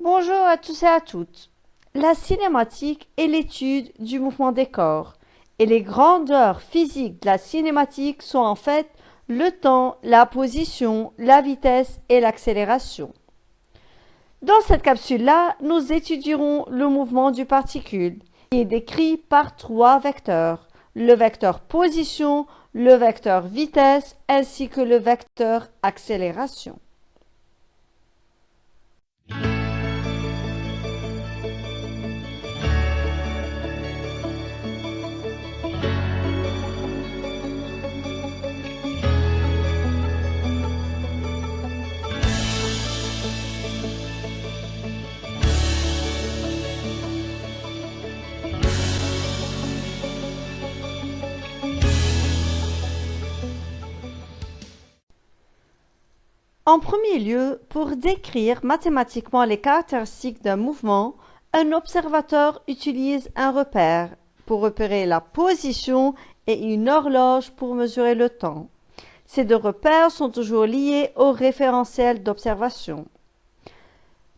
Bonjour à tous et à toutes. La cinématique est l'étude du mouvement des corps, et les grandeurs physiques de la cinématique sont en fait le temps, la position, la vitesse et l'accélération. Dans cette capsule-là, nous étudierons le mouvement du particule, qui est décrit par trois vecteurs, le vecteur position, le vecteur vitesse ainsi que le vecteur accélération. En premier lieu, pour décrire mathématiquement les caractéristiques d'un mouvement, un observateur utilise un repère pour repérer la position et une horloge pour mesurer le temps. Ces deux repères sont toujours liés au référentiel d'observation.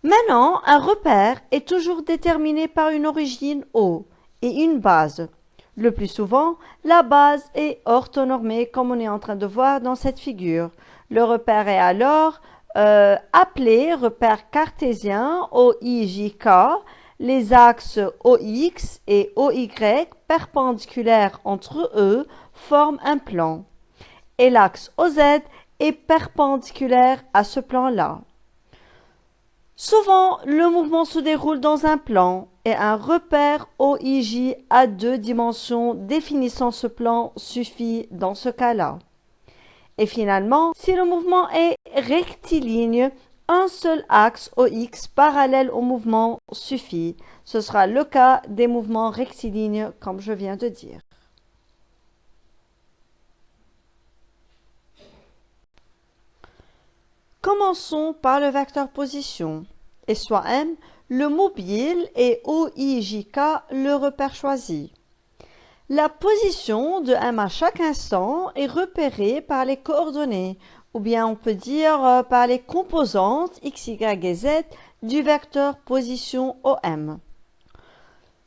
Maintenant, un repère est toujours déterminé par une origine O et une base. Le plus souvent, la base est orthonormée comme on est en train de voir dans cette figure. Le repère est alors appelé repère cartésien OIJK. Les axes OX et OY perpendiculaires entre eux forment un plan. Et l'axe OZ est perpendiculaire à ce plan-là. Souvent, le mouvement se déroule dans un plan et un repère OIJ à deux dimensions définissant ce plan suffit dans ce cas-là. Et finalement, si le mouvement est rectiligne, un seul axe OX parallèle au mouvement suffit. Ce sera le cas des mouvements rectilignes comme je viens de dire. Commençons par le vecteur position. Et soit M, le mobile et OIJK le repère choisi. La position de M à chaque instant est repérée par les coordonnées, ou bien on peut dire par les composantes x, y et z du vecteur position OM.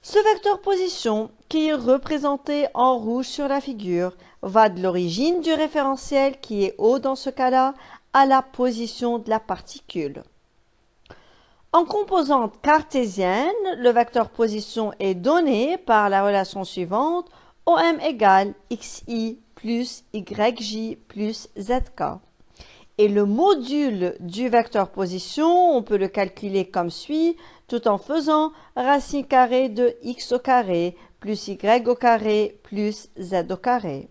Ce vecteur position, qui est représenté en rouge sur la figure, va de l'origine du référentiel, qui est O dans ce cas-là, à la position de la particule. En composante cartésienne, le vecteur position est donné par la relation suivante OM égale XI plus YJ plus ZK. Et le module du vecteur position, on peut le calculer comme suit, tout en faisant racine carrée de x au carré plus y au carré plus z au carré.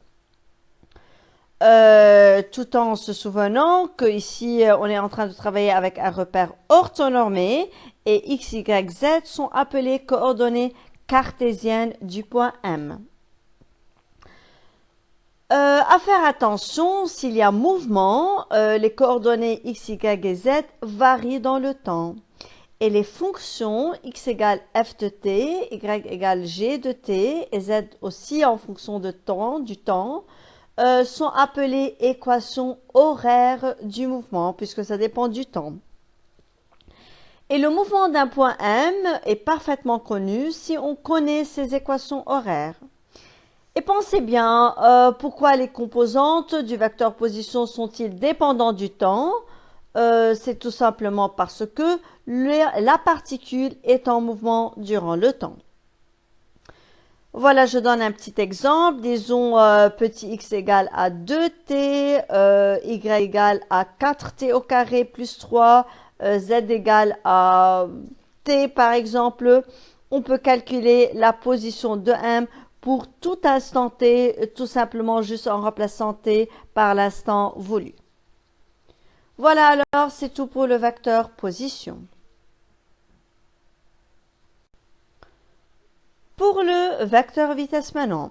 Tout en se souvenant que ici on est en train de travailler avec un repère orthonormé et x, y, z sont appelées coordonnées cartésiennes du point M. À faire attention, s'il y a mouvement, les coordonnées x, y et z varient dans le temps. Et les fonctions x égale f de t, y égale g de t et z aussi en fonction de temps, du temps, sont appelées équations horaires du mouvement, puisque ça dépend du temps. Et le mouvement d'un point M est parfaitement connu si on connaît ces équations horaires. Et pensez bien, pourquoi les composantes du vecteur position sont-ils dépendants du temps? C'est tout simplement parce que la particule est en mouvement durant le temps. Voilà, je donne un petit exemple. Disons petit x égale à 2t, y égale à 4t au carré plus 3, z égale à t par exemple. On peut calculer la position de M pour tout instant t, tout simplement juste en remplaçant t par l'instant voulu. Voilà alors, c'est tout pour le vecteur position. Pour le vecteur vitesse maintenant,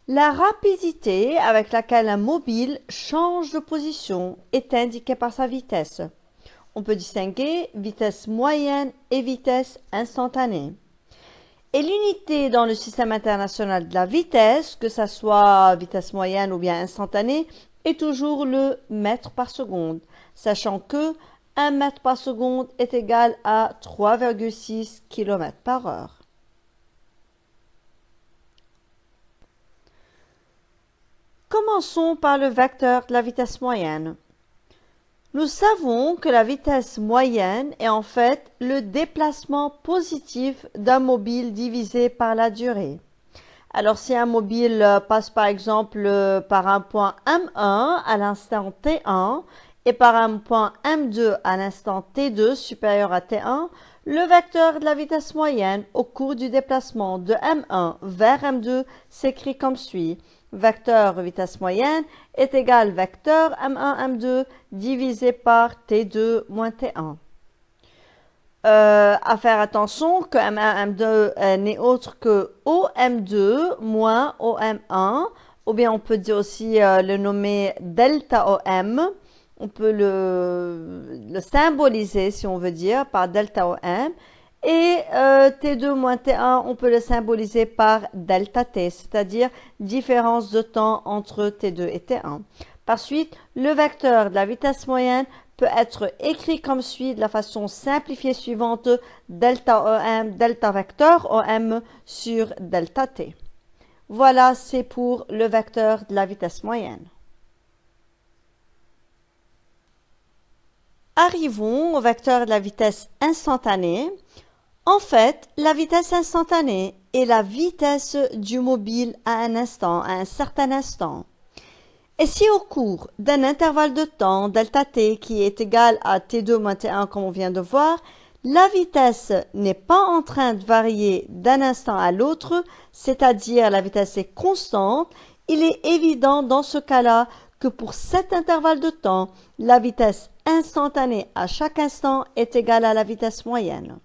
la rapidité avec laquelle un mobile change de position est indiquée par sa vitesse. On peut distinguer vitesse moyenne et vitesse instantanée. Et l'unité dans le système international de la vitesse, que ce soit vitesse moyenne ou bien instantanée, est toujours le mètre par seconde, sachant que 1 mètre par seconde est égal à 3,6 km par heure. Commençons par le vecteur de la vitesse moyenne. Nous savons que la vitesse moyenne est en fait le déplacement positif d'un mobile divisé par la durée. Alors si un mobile passe par exemple par un point M1 à l'instant T1 et par un point M2 à l'instant T2 supérieur à T1, le vecteur de la vitesse moyenne au cours du déplacement de M1 vers M2 s'écrit comme suit. Vecteur vitesse moyenne est égal vecteur M1, M2 divisé par T2 moins T1. À faire attention que M1, M2 n'est autre que OM2 moins OM1, ou bien on peut dire aussi le nommer delta OM. On peut le symboliser, si on veut dire, par delta OM. Et T2 moins T1, on peut le symboliser par delta T, c'est-à-dire différence de temps entre T2 et T1. Par suite, le vecteur de la vitesse moyenne peut être écrit comme suit de la façon simplifiée suivante, delta OM, delta vecteur OM sur delta T. Voilà, c'est pour le vecteur de la vitesse moyenne. Arrivons au vecteur de la vitesse instantanée. En fait, la vitesse instantanée est la vitesse du mobile à un instant, à un certain instant. Et si au cours d'un intervalle de temps, delta t, qui est égal à t2 moins t1 comme on vient de voir, la vitesse n'est pas en train de varier d'un instant à l'autre, c'est-à-dire la vitesse est constante, il est évident dans ce cas-là que pour cet intervalle de temps, la vitesse instantanée à chaque instant est égale à la vitesse moyenne.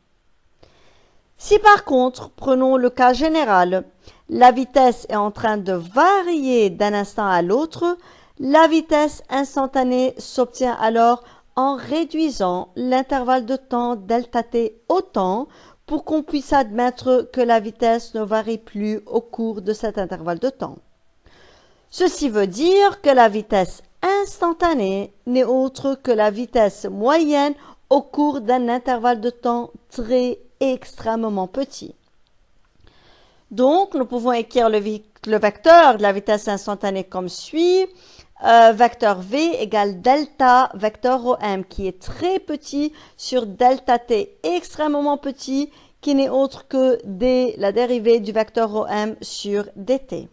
Si par contre, prenons le cas général, la vitesse est en train de varier d'un instant à l'autre, la vitesse instantanée s'obtient alors en réduisant l'intervalle de temps delta t autant pour qu'on puisse admettre que la vitesse ne varie plus au cours de cet intervalle de temps. Ceci veut dire que la vitesse instantanée n'est autre que la vitesse moyenne au cours d'un intervalle de temps très extrêmement petit. Donc, nous pouvons écrire le vecteur de la vitesse instantanée comme suit. Vecteur V égale delta vecteur OM qui est très petit sur delta T extrêmement petit qui n'est autre que la dérivée du vecteur OM sur dt.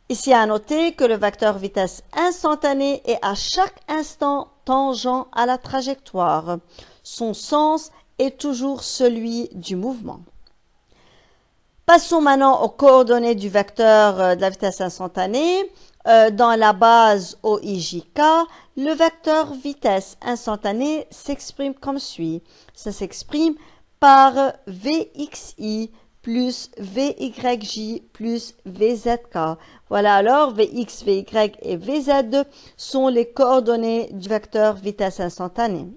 Ici à noter que le vecteur vitesse instantanée est à chaque instant tangent à la trajectoire. Son sens est toujours celui du mouvement. Passons maintenant aux coordonnées du vecteur de la vitesse instantanée. Dans la base OIJK, le vecteur vitesse instantanée s'exprime comme suit. Ça s'exprime par Vxi plus Vyj plus Vzk. Voilà alors, Vx, Vy et Vz sont les coordonnées du vecteur vitesse instantanée.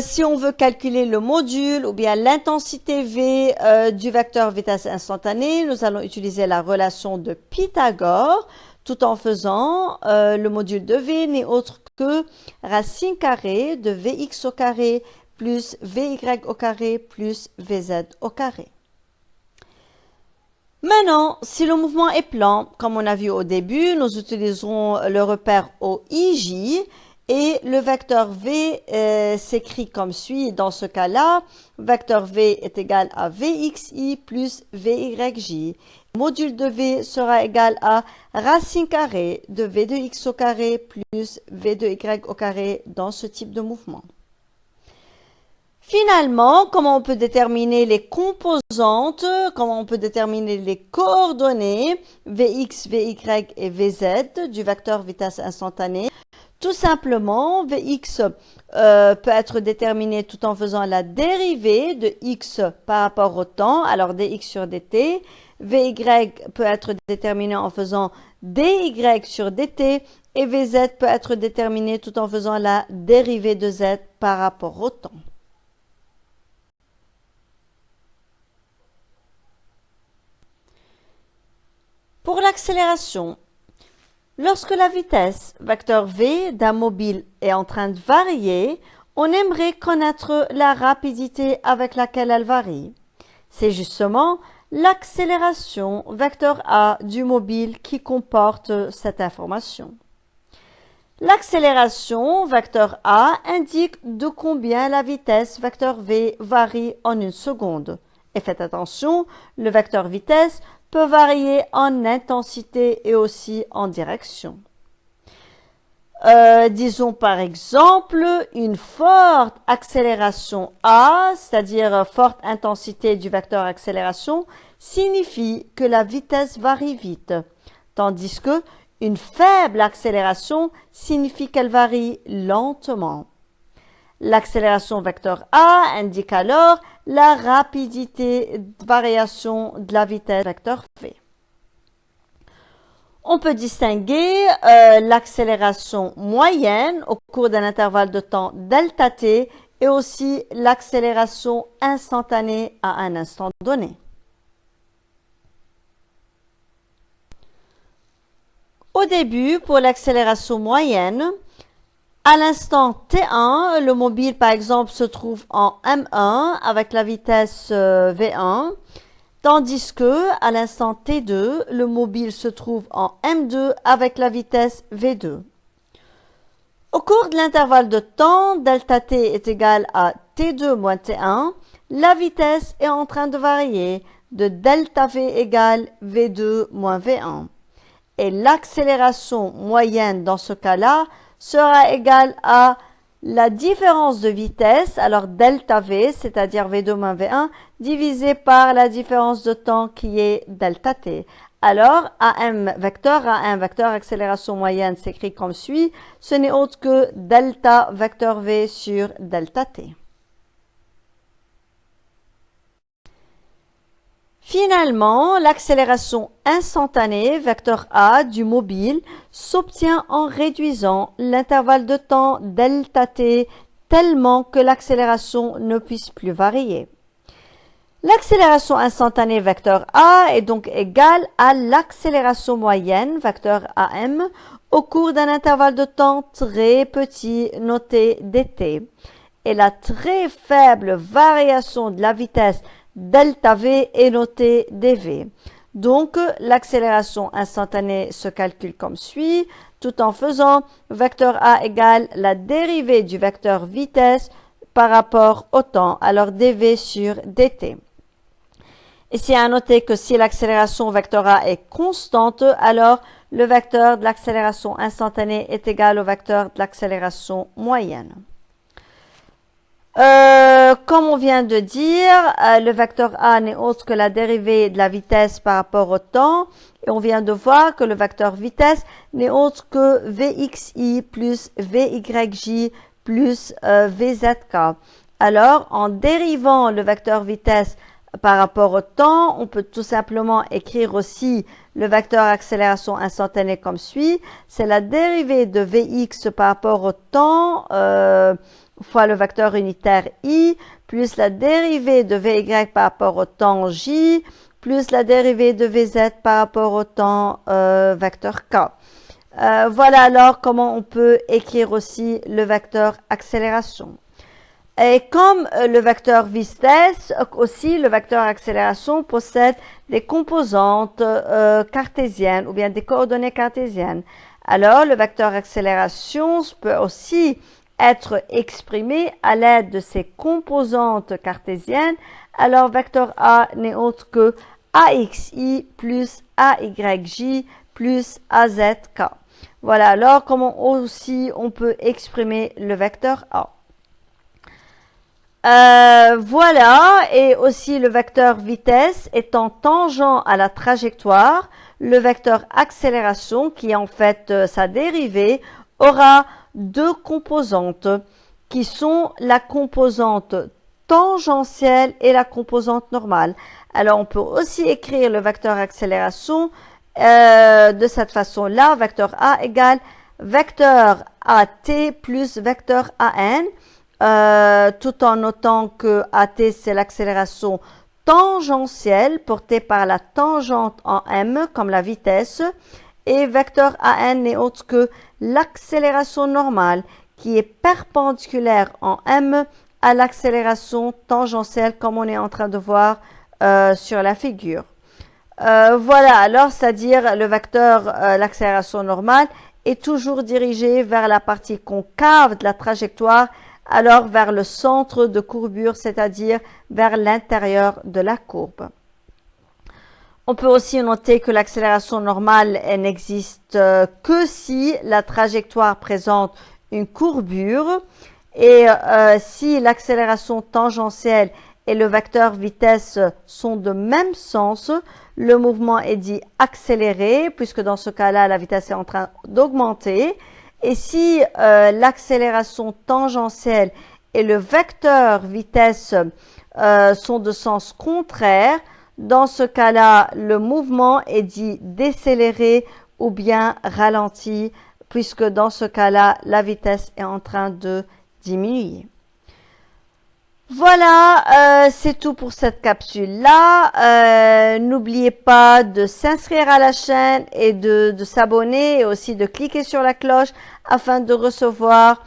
Si on veut calculer le module ou bien l'intensité V du vecteur vitesse instantanée, nous allons utiliser la relation de Pythagore tout en faisant le module de V n'est autre que racine carrée de Vx au carré plus Vy au carré plus Vz au carré. Maintenant, si le mouvement est plan, comme on a vu au début, nous utiliserons le repère OIJ. Et le vecteur V s'écrit comme suit. Dans ce cas-là, vecteur V est égal à Vxi plus Vyj. Module de V sera égal à racine carrée de V de x au carré plus V de y au carré dans ce type de mouvement. Finalement, comment on peut déterminer les composantes, comment on peut déterminer les coordonnées Vx, Vy et Vz du vecteur vitesse instantanée? Tout simplement, Vx peut être déterminé tout en faisant la dérivée de x par rapport au temps, alors dx sur dt. Vy peut être déterminé en faisant dy sur dt et Vz peut être déterminé tout en faisant la dérivée de z par rapport au temps. Pour l'accélération, Lorsque la vitesse, vecteur v, d'un mobile est en train de varier, on aimerait connaître la rapidité avec laquelle elle varie. C'est justement l'accélération, vecteur a, du mobile qui comporte cette information. L'accélération, vecteur a, indique de combien la vitesse, vecteur v, varie en une seconde. Et faites attention, le vecteur vitesse peut varier en intensité et aussi en direction. Disons par exemple une forte accélération A, c'est-à-dire forte intensité du vecteur accélération, signifie que la vitesse varie vite, tandis que une faible accélération signifie qu'elle varie lentement. L'accélération vecteur A indique alors la rapidité de variation de la vitesse vecteur V. On peut distinguer l'accélération moyenne au cours d'un intervalle de temps delta t et aussi l'accélération instantanée à un instant donné. Au début, pour l'accélération moyenne, à l'instant t1, le mobile par exemple se trouve en m1 avec la vitesse v1, tandis que à l'instant t2, le mobile se trouve en m2 avec la vitesse v2. Au cours de l'intervalle de temps, delta t est égal à t2 moins t1, la vitesse est en train de varier de delta v égale v2 moins v1. Et l'accélération moyenne dans ce cas-là sera égale à la différence de vitesse, alors delta v, c'est-à-dire v2 moins v1, divisé par la différence de temps qui est delta t. Alors, AM vecteur accélération moyenne s'écrit comme suit, ce n'est autre que delta vecteur v sur delta t. Finalement, l'accélération instantanée, vecteur a, du mobile s'obtient en réduisant l'intervalle de temps delta t tellement que l'accélération ne puisse plus varier. L'accélération instantanée, vecteur a, est donc égale à l'accélération moyenne, vecteur am, au cours d'un intervalle de temps très petit noté dt. Et la très faible variation de la vitesse delta v est notée dv. Donc, l'accélération instantanée se calcule comme suit, tout en faisant vecteur a égale la dérivée du vecteur vitesse par rapport au temps, alors dv sur dt. Ici, à noter que si l'accélération vecteur a est constante, alors le vecteur de l'accélération instantanée est égal au vecteur de l'accélération moyenne. Comme on vient de dire, le vecteur a n'est autre que la dérivée de la vitesse par rapport au temps. Et on vient de voir que le vecteur vitesse n'est autre que vxi plus vyj plus vzk. Alors, en dérivant le vecteur vitesse par rapport au temps, on peut tout simplement écrire aussi le vecteur accélération instantanée comme suit. C'est la dérivée de vx par rapport au temps fois le vecteur unitaire i, plus la dérivée de vy par rapport au temps j, plus la dérivée de vz par rapport au temps vecteur k. Voilà alors comment on peut écrire aussi le vecteur accélération. Et comme le vecteur vitesse, aussi le vecteur accélération possède des composantes cartésiennes ou bien des coordonnées cartésiennes. Alors le vecteur accélération peut aussi être exprimé à l'aide de ces composantes cartésiennes. Alors vecteur a n'est autre que axi plus ayj plus azk. Voilà alors comment aussi on peut exprimer le vecteur a. Voilà, et aussi le vecteur vitesse étant tangent à la trajectoire, le vecteur accélération, qui est en fait sa dérivée, aura deux composantes qui sont la composante tangentielle et la composante normale. Alors on peut aussi écrire le vecteur accélération de cette façon-là, vecteur a égale vecteur at plus vecteur an. Tout en notant que AT c'est l'accélération tangentielle portée par la tangente en m comme la vitesse Et vecteur AN n'est autre que l'accélération normale qui est perpendiculaire en M à l'accélération tangentielle comme on est en train de voir sur la figure. Voilà, alors c'est-à-dire le vecteur, l'accélération normale, est toujours dirigé vers la partie concave de la trajectoire, alors vers le centre de courbure, c'est-à-dire vers l'intérieur de la courbe. On peut aussi noter que l'accélération normale n'existe que si la trajectoire présente une courbure et si l'accélération tangentielle et le vecteur vitesse sont de même sens, le mouvement est dit accéléré puisque dans ce cas-là, la vitesse est en train d'augmenter. Et si l'accélération tangentielle et le vecteur vitesse sont de sens contraire, dans ce cas-là, le mouvement est dit décéléré ou bien ralenti, puisque dans ce cas-là, la vitesse est en train de diminuer. Voilà, c'est tout pour cette capsule-là. N'oubliez pas de s'inscrire à la chaîne et de s'abonner et aussi de cliquer sur la cloche afin de recevoir